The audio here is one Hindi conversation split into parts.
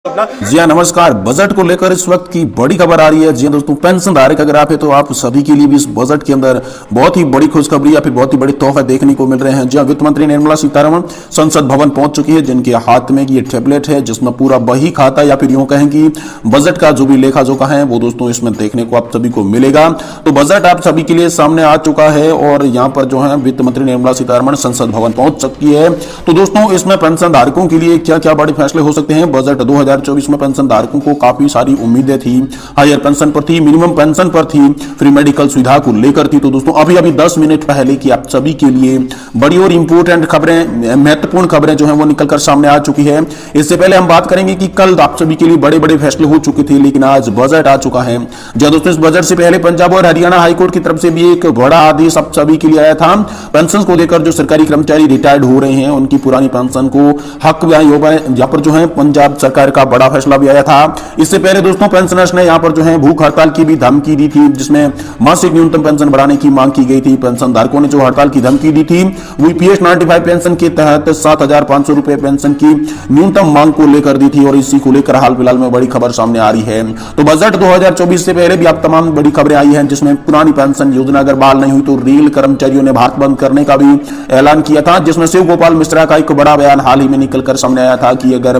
जी हाँ, नमस्कार। बजट को लेकर इस वक्त की बड़ी खबर आ रही है। जी हाँ दोस्तों, पेंशन धारक अगर आप है तो आप सभी के लिए भी इस बजट के अंदर बहुत ही बड़ी खुशखबरी या फिर बहुत ही बड़े तोहफे देखने को मिल रहे हैं। जी हाँ, वित्त मंत्री निर्मला सीतारमण संसद भवन पहुंच चुकी है, जिनके हाथ में ये टैबलेट है जिसमें पूरा बही खाता या फिर यूं कहें कि बजट का जो भी लेखा जोखा है वो दोस्तों इसमें देखने को आप सभी को मिलेगा। तो बजट आप सभी के लिए सामने आ चुका है और यहाँ पर जो है वित्त मंत्री निर्मला सीतारमण संसद भवन पहुंच चुकी है। तो दोस्तों इसमें पेंशन धारकों के लिए क्या क्या बड़े फैसले हो सकते हैं। बजट 2024 में पेंशन धारकों को काफी सारी उम्मीदें थी, हायर पेंशन पर थी, मिनिमम पेंशन पर थी, फ्री मेडिकल सुविधा को लेकर थी। तो दोस्तों अभी 10 मिनट पहले की आप सभी के लिए बड़ी और इंपोर्टेंट खबरें, महत्वपूर्ण खबरें जो है वो निकलकर सामने आ चुकी है। इससे पहले हम बात करेंगे कि कल आप सभी के लिए बड़े बड़े फैसले हो चुके थे, लेकिन आज बजट आ चुका है। जो दोस्तों इस बजट से पहले पंजाब और हरियाणा हाईकोर्ट की तरफ से भी एक बड़ा आदेश आप सभी के लिए आया था। पेंशन को लेकर जो सरकारी कर्मचारी रिटायर्ड हो रहे हैं उनकी पुरानी पेंशन को हक यहाँ पर जो है पंजाब सरकार का बड़ा फैसला भी आया था। इससे पहले दोस्तों पेंशनर्स ने यहाँ पर जो है भूख हड़ताल की भी धमकी दी थी, जिसमें मासिक न्यूनतम पेंशन बढ़ाने की मांग की गई थी। पेंशन धारकों ने जो हड़ताल की धमकी दी थी वो ईपीएस 95 पेंशन के तहत 7,500 रुपए पेंशन की न्यूनतम मांग को लेकर दी थी और इसी को लेकर हाल फिलहाल में बड़ी खबर सामने आ रही है। तो बजट 2024 से पहले भी आप तमाम बड़ी खबरें आई हैं, जिसमें पुरानी पेंशन योजना अगर बहाल नहीं हुई तो रेल कर्मचारियों ने भारत बंद करने का भी ऐलान किया था, जिसमें शिव गोपाल मिश्रा का एक बड़ा बयान हाल ही में निकलकर सामने आया था कि अगर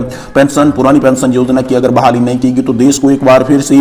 पुरानी पेंशन योजना की अगर बहाली नहीं की तो देश को एक बार फिर से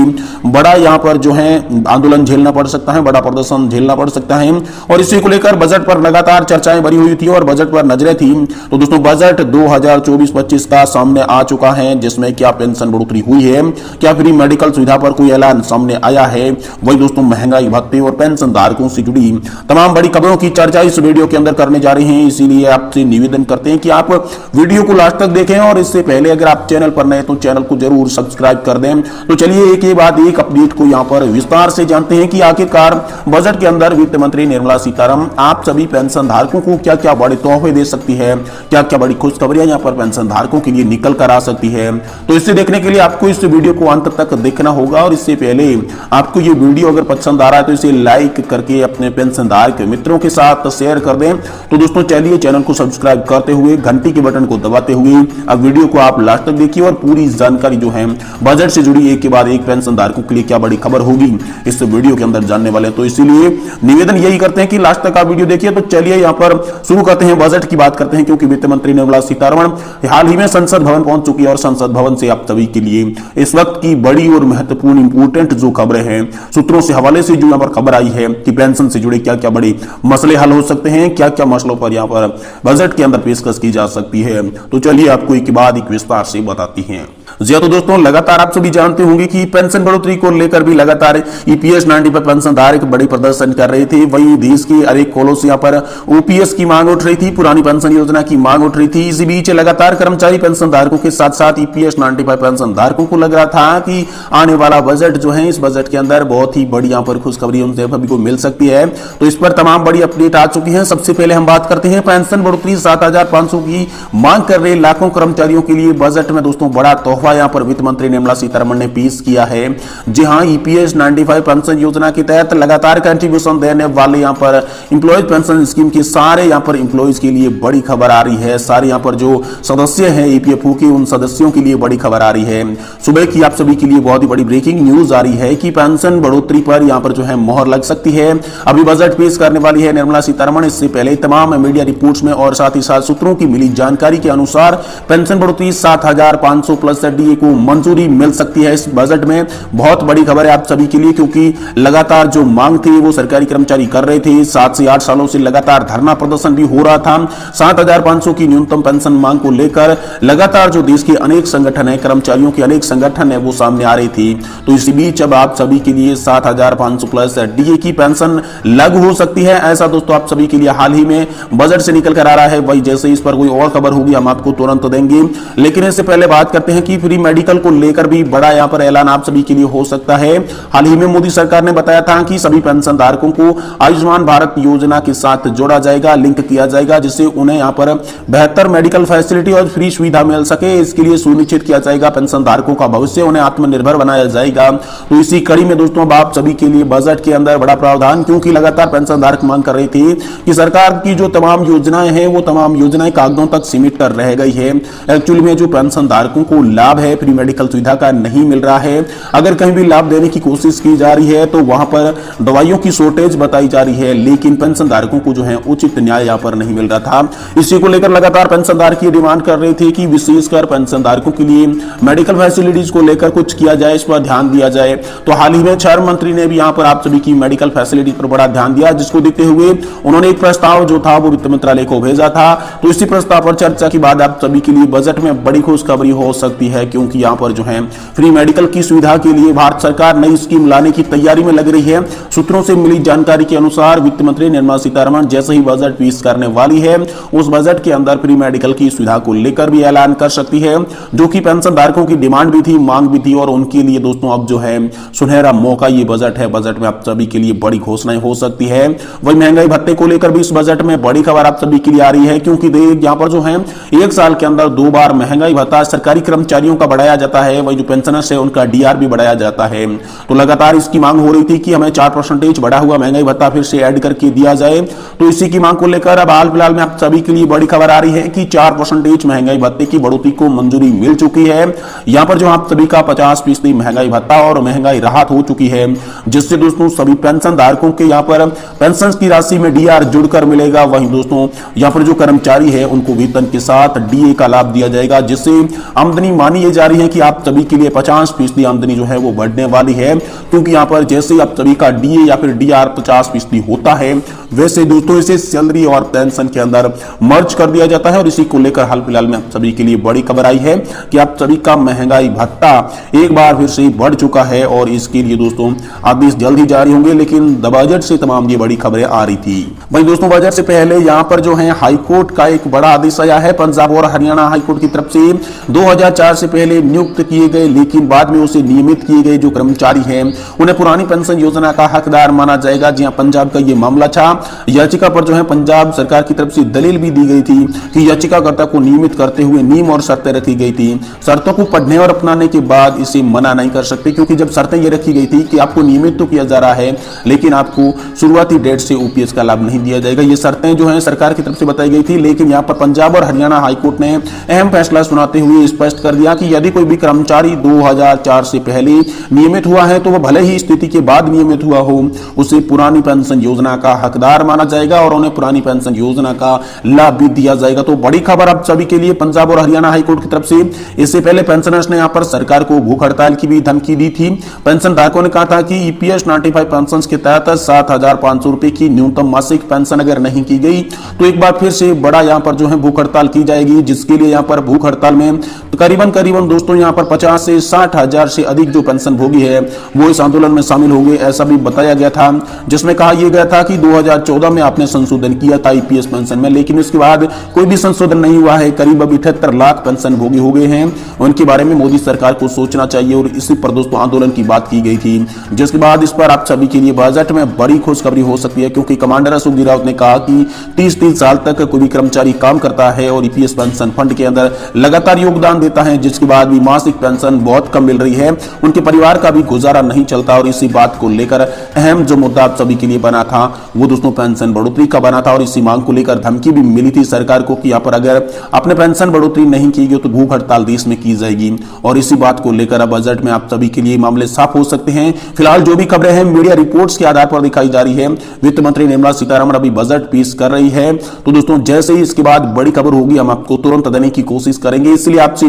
बड़ा यहां पर जो है आंदोलन झेलना पड़ सकता है, बड़ा प्रदर्शन झेलना पड़ सकता है। और इसी को लेकर बजट पर लगातार चर्चाएं भरी हुई थी और बजट पर नजरें थी। तो दोस्तों बजट 2024-25 का सामने आ चुका है, जिसमें क्या पेंशन बढ़ोतरी हुई है, क्या फ्री मेडिकल सुविधा पर कोई ऐलान सामने आया है, वही दोस्तों महंगाई भत्ते और पेंशन धारकों से जुड़ी तमाम बड़ी खबरों की चर्चा इस वीडियो के अंदर करने जा रहे हैं। इसीलिए आपसे निवेदन करते हैं कि आप वीडियो को लास्ट तक देखें और इससे पहले अगर आप चैनल पर नए तो चैनल को जरूर सब्सक्राइब कर दें। तो चलिए एक के बाद एक अपडेट को यहां पर विस्तार से जानते हैं कि आखिरकार बजट के अंदर वित्त मंत्री निर्मला सीतारमण आप सभी पेंशन धारकों को क्या क्या बड़े तोहफे दे सकती है, क्या क्या बड़ी खुशखबरियां यहां पर पेंशन धारकों के लिए निकल कर आ सकती है। तो इसे देखने के लिए आपको इस वीडियो को अंत तक देखना होगा और इससे पहले आपको ये वीडियो अगर पसंद आ रहा है तो इसे लाइक करके अपने पेंशन धारक मित्रों के साथ शेयर कर दें। तो दोस्तों चलिए चैनल को सब्सक्राइब करते हुए घंटी के बटन को दबाते हुए अब वीडियो को आप लास्ट तक देखिए और पूरी जानकारी जो है बजट से जुड़ी एक के बाद एक पेंशन धारकों के लिए क्या बड़ी खबर होगी इस वीडियो के अंदर जानने वाले। तो इसीलिए निवेदन यही करते हैं कि लास्ट तक आप वीडियो देखिए। तो चलिए यहां पर शुरू करते हैं, बजट की बात करते हैं, क्योंकि वित्त मंत्री निर्मला सीतारमण हाल ही में संसद भवन पहुंच चुकी है और संसद भवन से आप सभी के लिए इस वक्त की बड़ी और महत्वपूर्ण इंपोर्टेंट जो खबरें हैं, सूत्रों से हवाले से जो यहां पर खबर आई है कि पेंशन से जुड़े क्या क्या बड़े मसले हल हो सकते हैं, क्या क्या मसलों पर यहां पर बजट के अंदर पेशकश की जा सकती है। तो चलिए आपको एक के बाद एक विस्तार से बताती हैं। जी तो दोस्तों लगातार आप सभी जानते होंगे कि पेंशन बढ़ोतरी को लेकर भी लगातार ईपीएस 95 पेंशन धारक बड़े प्रदर्शन कर रहे थे। वहीं देश के अनेक कोलों से यहाँ पर ओपीएस की मांग उठ रही थी, पुरानी पेंशन योजना की मांग उठ रही थी। इसी बीच लगातार कर्मचारी पेंशन धारकों के साथ साथ ईपीएस 95 पेंशन धारकों को लग रहा था कि आने वाला बजट जो है, इस बजट के अंदर बहुत ही बड़ी यहाँ पर खुशखबरी उनसे सभी को मिल सकती है। तो इस पर तमाम बड़ी अपडेट आ चुकी है। सबसे पहले हम बात करते हैं पेंशन बढ़ोतरी 7,500 की मांग कर रहे लाखों कर्मचारियों के लिए बजट में दोस्तों बड़ा तोहफा यहां पर वित्त मंत्री निर्मला सीतारमण ने पेश किया है। जी हां, ईपीएस 95 पेंशन योजना के तहत लगातार कंट्रीब्यूशन देने वाले यहां पर एम्प्लॉयज पेंशन स्कीम के सारे यहां पर एम्प्लॉयज के लिए बड़ी खबर आ रही है। सारे यहां पर जो सदस्य हैं ईपीएफओ के, उन सदस्यों के लिए बड़ी खबर आ रही है। सुबह की आप सभी के लिए बहुत ही बड़ी ब्रेकिंग न्यूज आ रही है कि पेंशन बढ़ोतरी पर यहां पर जो है मोहर लग सकती है। अभी बजट पेश करने वाली है निर्मला सीतारमण। इससे पहले तमाम मीडिया रिपोर्ट्स में और साथ ही साथ सूत्रों की मिली जानकारी के अनुसार पेंशन बढ़ोतरी 7,500 प्लस डीए को मंजूरी मिल सकती है। इस बजट में बहुत बड़ी खबर है आप सभी के लिए, क्योंकि लगातार जो मांग थी वो सरकारी कर्मचारी कर रहे थे। 7 से 8 सालों से लगातार धरना प्रदर्शन भी हो रहा था 7,500 की न्यूनतम पेंशन मांग को लेकर। लगातार जो देश के अनेक संगठन है, कर्मचारियों के अनेक संगठन है, वो सामने आ रही थी। तो इसी बीच अब आप सभी के लिए 7,500 प्लस डीए की पेंशन लागू हो सकती है। ऐसा दोस्तों आप सभी के लिए हाल ही में बजट से निकल कर आ रहा है। वही जैसे इस पर कोई और खबर होगी हम आपको तुरंत देंगे, लेकिन इससे पहले बात करते हैं कि फ्री मेडिकल को लेकर भी बड़ा यहां पर ऐलान आप सभी के लिए हो सकता है। हाल ही में मोदी सरकार ने बताया था कि सभी पेंशन धारकों को आयुष्मान भारत योजना के साथ जोड़ा जाएगा, लिंक किया जाएगा, जिससे उन्हें यहां पर बेहतर मेडिकल फैसिलिटी और फ्री सुविधा मिल सके। इसके लिए सुनिश्चित किया जाएगा पेंशन धारकों का भविष्य, उन्हें आत्मनिर्भर बनाया जाएगा। तो इसी कड़ी में दोस्तों अब आप सभी के लिए बजट के अंदर बड़ा प्रावधान, क्योंकि लगातार पेंशन धारक मांग कर रही थी कि सरकार की जो तमाम योजनाएं हैं वो तमाम योजनाएं कागजों तक सीमित रह गई है। एक्चुअली में जो पेंशन धारकों को लाभ लाभ है फ्री मेडिकल सुविधा का नहीं मिल रहा है। अगर कहीं भी लाभ देने की कोशिश की जा रही है तो वहां पर दवाइयों की शॉर्टेज बताई जा रही है, लेकिन पेंशन धारकों को जो है उचित न्याय यहां पर नहीं मिल रहा था। इसी को लेकर लगातार पेंशन धारक ये डिमांड कर रहे थे कि विशेषकर पेंशन धारकों के लिए मेडिकल फैसिलिटीज को लेकर कुछ किया जाए, इस पर ध्यान दिया जाए। तो हाल ही में श्रम मंत्री ने भी यहां पर आप सभी की मेडिकल फैसिलिटी पर बड़ा ध्यान दिया, जिसको देखते हुए उन्होंने एक प्रस्ताव जो था वो वित्त मंत्रालय को भेजा था। तो इसी प्रस्ताव पर चर्चा के बाद आप सभी के लिए बजट में बड़ी खुशखबरी हो सकती है, क्योंकि यहां पर जो है फ्री मेडिकल की सुविधा के लिए भारत सरकार नई स्कीम लाने की तैयारी में लग रही है। सूत्रों से मिली जानकारी के अनुसार वित्त मंत्री निर्मला सीतारमण जैसे ही बजट पेश करने वाली है, उस बजट के अंदर फ्री मेडिकल की सुविधा को लेकर भी ऐलान कर सकती है, जो कि पेंशन धारकों की डिमांड भी थी, मांग भी थी, और उनके लिए दोस्तों अब जो है सुनहरा मौका ये बजट है। बजट में आप सभी के लिए बड़ी घोषणाएं हो सकती है। वही महंगाई भत्ते को लेकर भी इस बजट में बड़ी खबर आप सभी के लिए आ रही है, क्योंकि यहाँ पर जो है एक साल के अंदर 2 बार महंगाई भत्ता सरकारी कर्मचारियों का बढ़ाया जाता है, वही जो पेंशनर्स है उनका डीआर भी बढ़ाया जाता है। तो लगातार इसकी मांग हो रही थी कि हमें 4% बढ़ा हुआ महंगाई भत्ता फिर से ऐड करके दिया जाए। तो इसी की मांग को लेकर अब हाल फिलहाल में आप सभी के लिए बड़ी खबर आ रही है कि 4% महंगाई भत्ते की बढ़ोतरी को मंजूरी मिल चुकी है। यहां पर जो आप सभी का 50% महंगाई भत्ता और महंगाई राहत हो चुकी है, जिससे दोस्तों सभी पेंशन धारकों के यहां पर पेंशन की राशि में डीआर जुड़कर मिलेगा। वहीं दोस्तों यहां पर जो कर्मचारी है उनको वेतन के साथ डीए का लाभ दिया जाएगा, जिससे आमदनी मानी जा रही है कि आप सभी के लिए 50% आमदनी जो है वो बढ़ने वाली है, क्योंकि यहां पर जैसे आप सभी का डीए या फिर डीआर 50% होता है, वैसे दोस्तों इसे सैलरी और पेंशन के अंदर मर्ज कर दिया जाता है। और इसी को लेकर हाल फिलहाल में आप सभी के लिए बड़ी खबर आई है कि आप सभी का महंगाई भत्ता एक बार फिर से बढ़ चुका है, और इसके लिए दोस्तों आदेश जल्द ही जारी होंगे। लेकिन बजट से तमाम ये बड़ी खबरें आ रही थी। वहीं दोस्तों बजट से पहले यहां पर जो है हाईकोर्ट का एक बड़ा आदेश आया है। पंजाब और हरियाणा हाईकोर्ट की तरफ से 2004 से पहले नियुक्त किए गए लेकिन बाद में उसे नियमित किए गए जो कर्मचारी हैं उन्हें पुरानी पेंशन योजना का हकदार माना जाएगा। जी हां, पंजाब का ये मामला था। याचिका पर जो है पंजाब सरकार की तरफ से दलील भी दी गई थी कि याचिकाकर्ता को नियमित करते हुए नियम और शर्तें रखी गई थी। शर्तों को पढ़ने और अपनाने के बाद इसे मना नहीं कर सकते, क्योंकि जब शर्तें ये रखी गई थी कि आपको नियमित तो किया जा रहा है लेकिन आपको शुरुआती डेट से ओपीएस का लाभ नहीं दिया जाएगा, ये शर्तें जो है सरकार की तरफ से बताई गई थी। लेकिन यहाँ पर पंजाब और हरियाणा हाईकोर्ट ने अहम फैसला सुनाते हुए स्पष्ट कर दिया कि यदि कोई भी कर्मचारी 2004 से पहले नियमित हुआ है तो वह भले ही स्थिति के बाद नियमित हुआ हो, उसे पुरानी पेंशन योजना का हकदार माना जाएगा और उन्हें पुरानी पेंशन योजना का लाभ भी दिया जाएगा। तो बड़ी खबर आप सभी के लिए पंजाब और हरियाणा हाईकोर्ट की तरफ से। इससे पहले पेंशनर्स ने यहाँ पर सरकार को भूख हड़ताल की भी धमकी दी थी। पेंशन धारकों ने कहा था कि ईपीएस 95 पेंशन के तहत 7,500 रुपए की न्यूनतम मासिक पेंशन अगर नहीं की गई तो एक बार फिर से बड़ा यहाँ पर जो है भूख हड़ताल की जाएगी, जिसके लिए यहाँ पर भूख हड़ताल में करीबन दोस्तों यहाँ पर 50 से 60 हजार से अधिक जो पेंशन भोगी है वो इस आंदोलन में शामिल होंगे, ऐसा भी बताया गया था। जिसमें कहा यह गया था कि 2014 में आपने संशोधन किया था ईपीएस पेंशन में, लेकिन उसके बाद कोई भी संशोधन नहीं हुआ है। करीब 78 लाख पेंशन भोगी हो गए हैं, उनके बारे में मोदी सरकार को सोचना चाहिए, और इसी पर दोस्तों आंदोलन की बात की गई थी। जिसके बाद इस पर आप सभी के लिए बजट में बड़ी खुशखबरी हो सकती है, क्योंकि कमांडर अशोक रावत ने कहा कि 30 साल तक कोई भी कर्मचारी काम करता है और ईपीएस पेंशन फंड के अंदर लगातार योगदान देता है, जिसके बाद भी मासिक पेंशन बहुत कम मिल रही है, उनके परिवार का भी गुजारा नहीं चलता। और इसी बात को लेकर अहम जो मुद्दा आप सभी के लिए बना था वो दोस्तों पेंशन बढ़ोतरी का बना था, और इसी मांग को लेकर धमकी भी मिली थी सरकार को कि यहाँ पर अगर आपने पेंशन बढ़ोतरी नहीं की तो भूख हड़ताल देश में की जाएगी। और इसी बात को लेकर अब बजट में आप सभी के लिए मामले साफ हो सकते हैं। फिलहाल जो भी खबरें हैं मीडिया रिपोर्ट्स के आधार पर दिखाई जा रही है। वित्त मंत्री निर्मला सीतारमण अभी बजट पेश कर रही है, तो दोस्तों जैसे ही इसके बाद बड़ी खबर होगी हम आपको तुरंत देने की कोशिश करेंगे। इसलिए आपसे